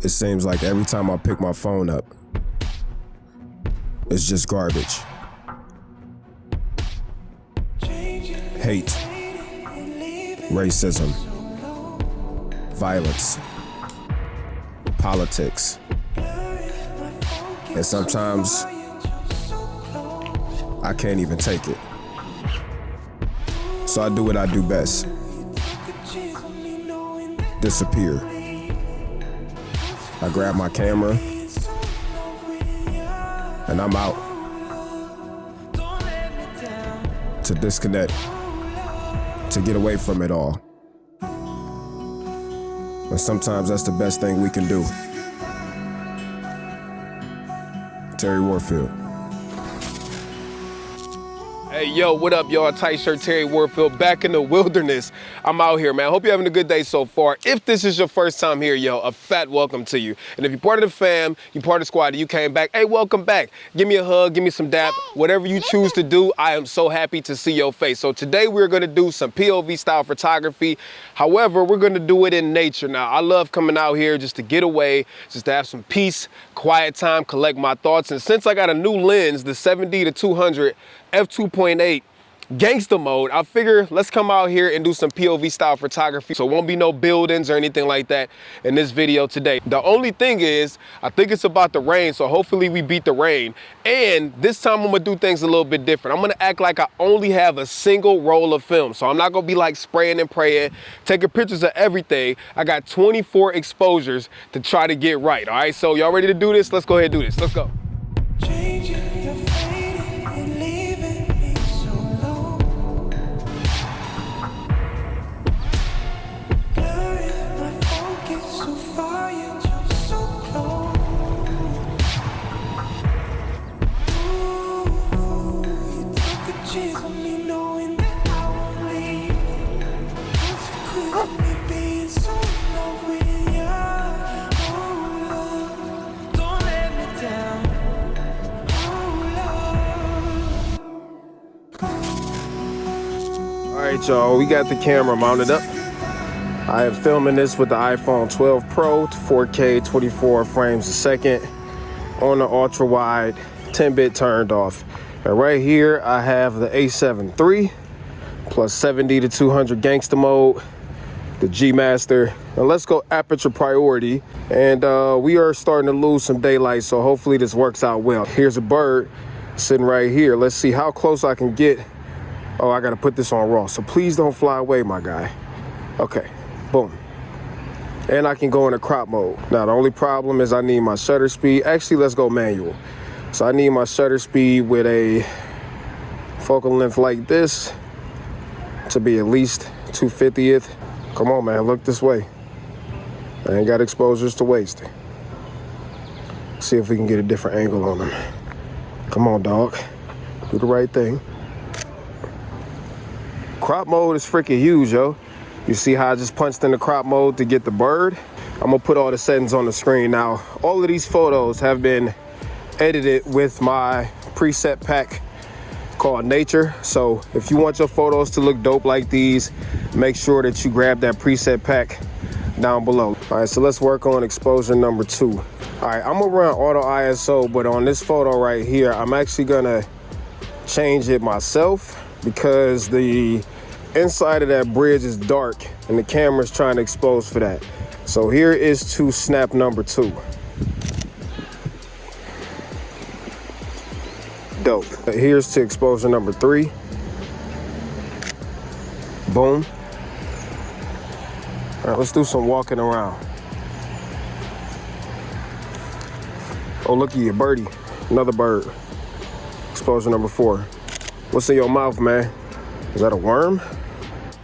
It seems like every time I pick my phone up, it's just garbage. Hate, racism, violence, politics. And sometimes I can't even take it. So I do what I do best. Disappear. I grab my camera and I'm out to disconnect, to get away from it all. And sometimes that's the best thing we can do. Terry Warfield. Hey, yo, what up, y'all? Tight shirt Terry Warfield back in the wilderness. I'm out here, man. Hope you're having a good day so far. If this is your first time here, yo, a fat welcome to you. And if you're part of the fam, you're part of the squad, and you came back, hey, welcome back. Give me a hug, give me some dap. Whatever you choose to do, I am so happy to see your face. So today we're gonna do some POV style photography. However, we're gonna do it in nature. Now, I love coming out here just to get away, just to have some peace, quiet time, collect my thoughts. And since I got a new lens, the 70-200 F2.8 gangster mode, I figure let's come out here and do some POV style photography. So it won't be no buildings or anything like that in this video today. The only thing is, I think it's about the rain, so hopefully we beat the rain. And this time I'm gonna do things a little bit different. I'm gonna act like I only have a single roll of film. So I'm not gonna be like spraying and praying, taking pictures of everything. I got 24 exposures to try to get right, all right? So y'all ready to do this? Let's go ahead and do this, let's go. All right, y'all, we got the camera mounted up. I am filming this with the iPhone 12 Pro to 4K 24 frames a second on the ultra wide 10-bit turned off. And right here I have the A7 III plus 70-200 gangster mode, the G Master. Now let's go aperture priority. And we are starting to lose some daylight, so hopefully this works out well. Here's a bird sitting right here. Let's see how close I can get. Oh, I gotta put this on raw, so please don't fly away, my guy. Okay, boom. And I can go into crop mode. Now, the only problem is I need my shutter speed. Actually, let's go manual. So I need my shutter speed with a focal length like this to be at least 2/50th. Come on, man, look this way. I ain't got exposures to waste. See if we can get a different angle on them. Come on, dog. Do the right thing. Crop mode is freaking huge, yo. You see how I just punched in the crop mode to get the bird? I'm gonna put all the settings on the screen. Now, all of these photos have been edited with my preset pack called Nature. So if you want your photos to look dope like these, make sure that you grab that preset pack down below. All right, so let's work on exposure number 2. All right, I'm gonna run auto ISO, but on this photo right here, I'm actually gonna change it myself because the inside of that bridge is dark and the camera's trying to expose for that. So here is to snap number 2. Dope. Here's to exposure number 3. Boom. All right, let's do some walking around. Oh, look at you, birdie. Another bird. Exposure number 4. What's in your mouth, man? Is that a worm?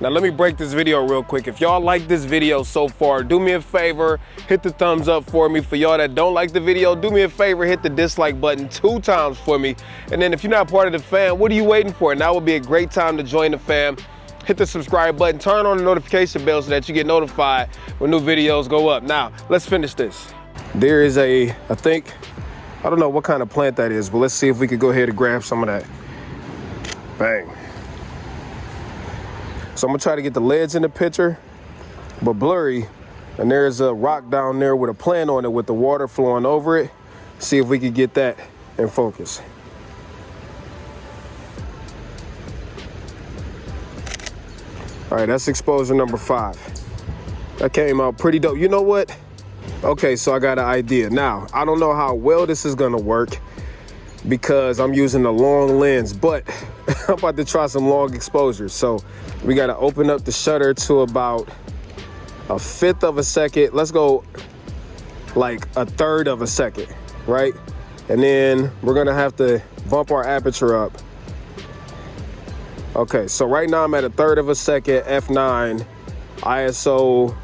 Now let me break this video real quick. If y'all like this video so far, do me a favor, hit the thumbs up for me. For y'all that don't like the video, do me a favor, hit the dislike button 2 times for me. And then if you're not part of the fam, what are you waiting for? Now would be a great time to join the fam. Hit the subscribe button, turn on the notification bell so that you get notified when new videos go up. Now, let's finish this. There is I don't know what kind of plant that is, but let's see if we could go ahead and grab some of that. Bang. So I'm gonna try to get the leads in the picture, but blurry And there's a rock down there with a plant on it with the water flowing over it. See if we could get that in focus. All right, that's exposure number 5. That came out pretty dope. You know what? Okay, so I got an idea. Now, I don't know how well this is gonna work because I'm using a long lens, but I'm about to try some long exposures. So we gotta open up the shutter to about 1/5 of a second. Let's go like 1/3 of a second, right? And then we're gonna have to bump our aperture up. Okay, so right now I'm at 1/3 of a second, F9, ISO,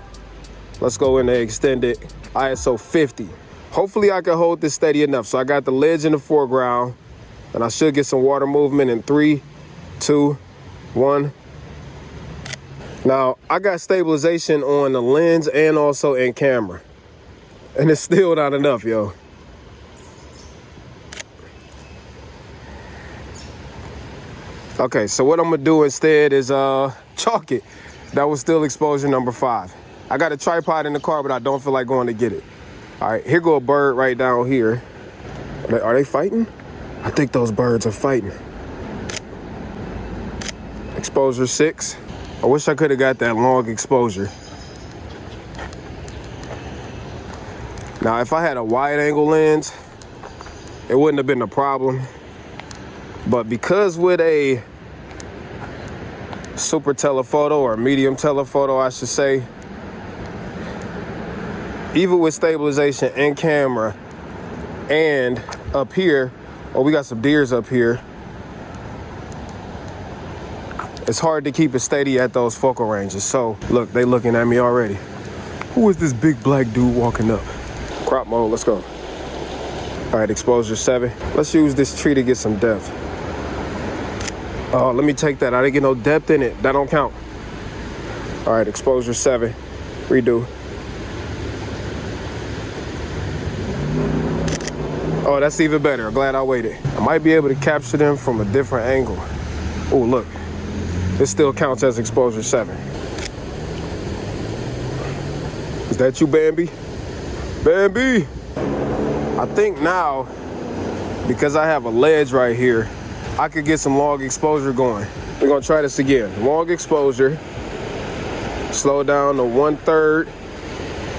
let's go into extended, ISO 50. Hopefully I can hold this steady enough. So I got the ledge in the foreground and I should get some water movement in 3, 2, 1. Now I got stabilization on the lens and also in camera. And it's still not enough, yo. Okay, so what I'm gonna do instead is chalk it. That was still exposure number 5. I got a tripod in the car, but I don't feel like going to get it. All right, here go a bird right down here. Are they fighting? I think those birds are fighting. Exposure 6. I wish I could have got that long exposure. Now, if I had a wide angle lens, it wouldn't have been a problem. But because with a super telephoto or medium telephoto, I should say, even with stabilization and camera and up here, oh, we got some deers up here. It's hard to keep it steady at those focal ranges. So look, they looking at me already. Who is this big black dude walking up? Crop mode, let's go. All right, exposure 7. Let's use this tree to get some depth. Oh, let me take that. I didn't get no depth in it. That don't count. All right, exposure 7. Redo. Oh, that's even better. I'm glad I waited. I might be able to capture them from a different angle. Oh, look. This still counts as exposure 7. Is that you, Bambi? Bambi! I think now, because I have a ledge right here, I could get some long exposure going. We're gonna try this again. Long exposure. Slow down to 1/3.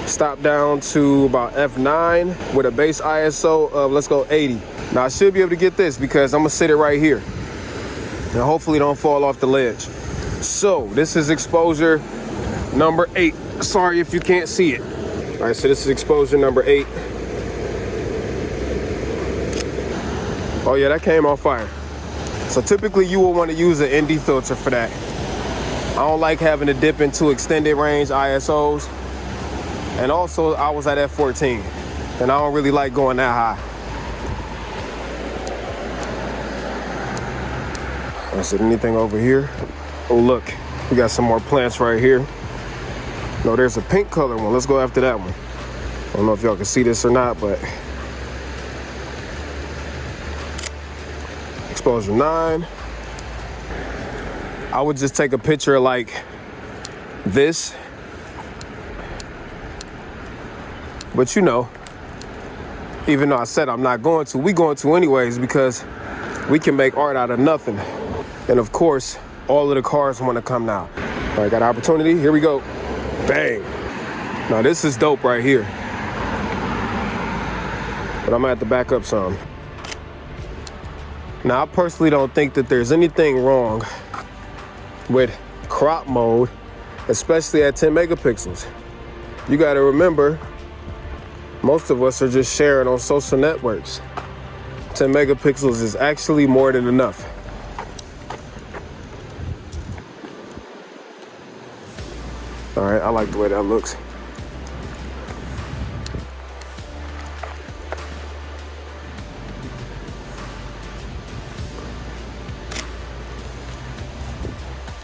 Stop down to about F9 with a base ISO of, let's go 80. Now I should be able to get this because I'm gonna sit it right here. And hopefully don't fall off the ledge. So this is exposure number 8. Sorry if you can't see it. All right, so this is exposure number 8. Oh yeah, that came on fire. So typically you will want to use an ND filter for that. I don't like having to dip into extended range ISOs. And also I was at F14 and I don't really like going that high. Is there anything over here? Oh look, we got some more plants right here. No, there's a pink color one. Let's go after that one. I don't know if y'all can see this or not, but exposure 9. I would just take a picture like this. But you know, even though I said I'm not going to, we going to anyways because we can make art out of nothing. And of course, all of the cars want to come now. All right, got an opportunity. Here we go. Bang. Now this is dope right here. But I'm gonna have to back up some. Now I personally don't think that there's anything wrong with crop mode, especially at 10 megapixels. You gotta remember, most of us are just sharing on social networks. 10 megapixels is actually more than enough. All right, I like the way that looks.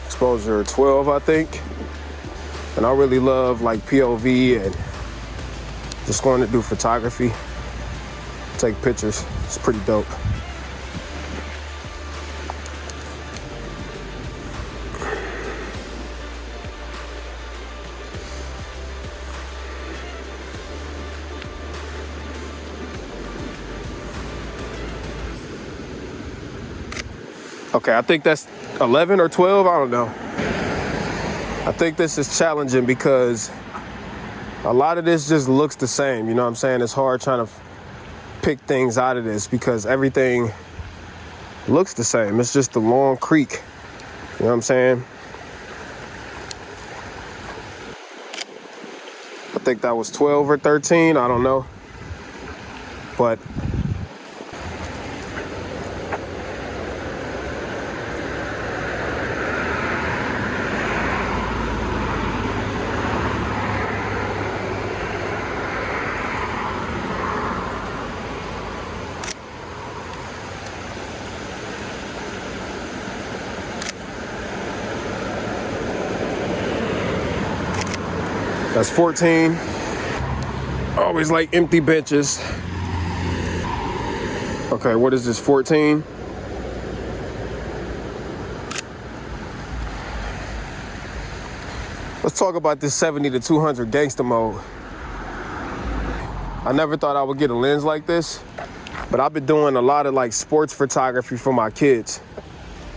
Exposure 12, I think. And I really love like POV and just going to do photography, take pictures. It's pretty dope. Okay, I think that's 11 or 12, I don't know. I think this is challenging because a lot of this just looks the same, you know what I'm saying? It's hard trying to pick things out of this because everything looks the same. It's just a long creek, you know what I'm saying? I think that was 12 or 13, I don't know. But that's 14. Always like empty benches. Okay, what is this, 14? Let's talk about this 70 to 200 gangster mode. I never thought I would get a lens like this, but I've been doing a lot of like sports photography for my kids.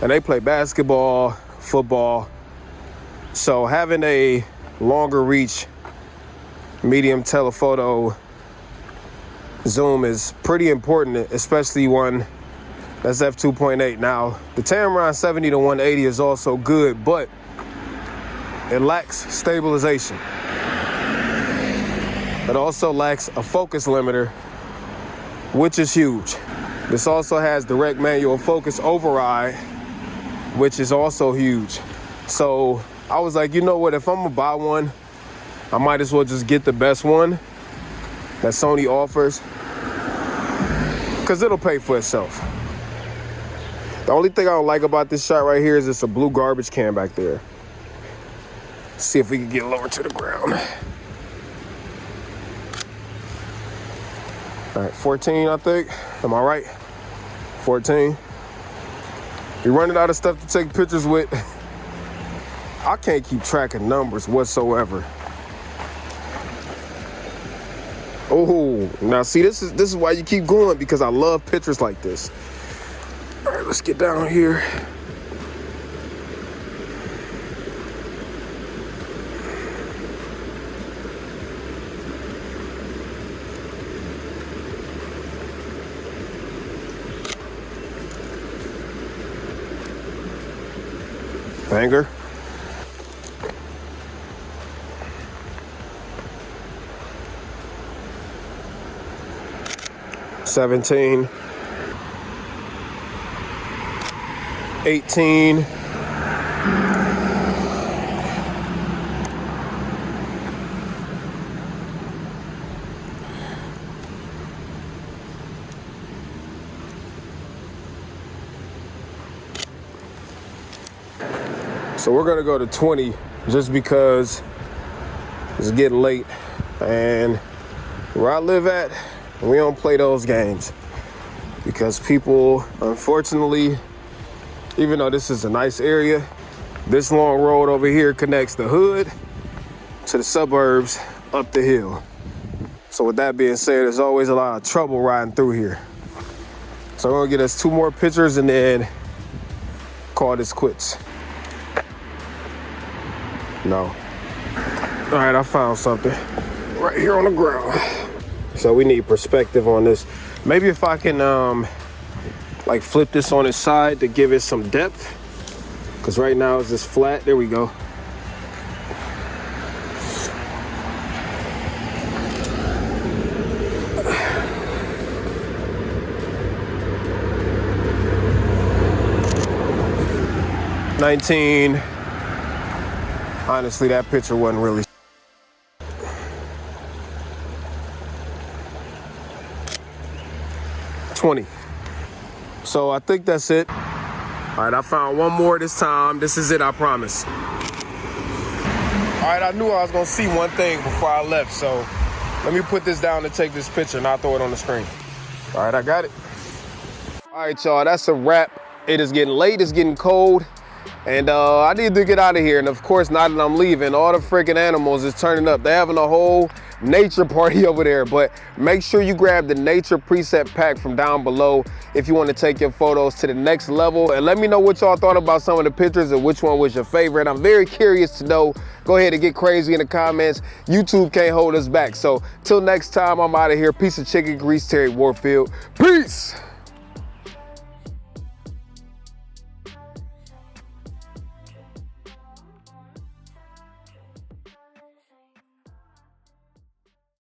And they play basketball, football. So having a longer reach medium telephoto zoom is pretty important, especially one that's F2.8. Now, the Tamron 70 to 180 is also good, but it lacks stabilization. It also lacks a focus limiter, which is huge. This also has direct manual focus override, which is also huge. So I was like, you know what, if I'm gonna buy one, I might as well just get the best one that Sony offers, because it'll pay for itself. The only thing I don't like about this shot right here is it's a blue garbage can back there. Let's see if we can get lower to the ground. All right, 14, I think. Am I right? 14. You're running out of stuff to take pictures with. I can't keep track of numbers whatsoever. Oh, now see, this is why you keep going, because I love pictures like this. All right, let's get down here. Banger. $17, $18, so we're gonna go to 20 just because it's getting late, and where I live at, we don't play those games because people, unfortunately, even though this is a nice area, this long road over here connects the hood to the suburbs up the hill. So with that being said, there's always a lot of trouble riding through here. So we're gonna get us 2 more pictures and then call this quits. No. All right, I found something right here on the ground. So we need perspective on this. Maybe if I can like flip this on its side to give it some depth, because right now it's just flat. There we go. $19. Honestly, that picture wasn't really. $20. So I think that's it. All right, I found one more this time. This is it, I promise. All right, I knew I was gonna see one thing before I left, so let me put this down to take this picture and I'll throw it on the screen. All right, I got it. All right, y'all, that's a wrap. It is getting late, it's getting cold, and I need to get out of here. And of course, now that I'm leaving, all the freaking animals is turning up. They're having a whole nature party over there. But make sure you grab the nature preset pack from down below if you want to take your photos to the next level. And let me know what y'all thought about some of the pictures and which one was your favorite. I'm very curious to know. Go ahead and get crazy in the comments. YouTube can't hold us back. So till next time, I'm out of here. Piece of chicken grease, Terry Warfield. Peace.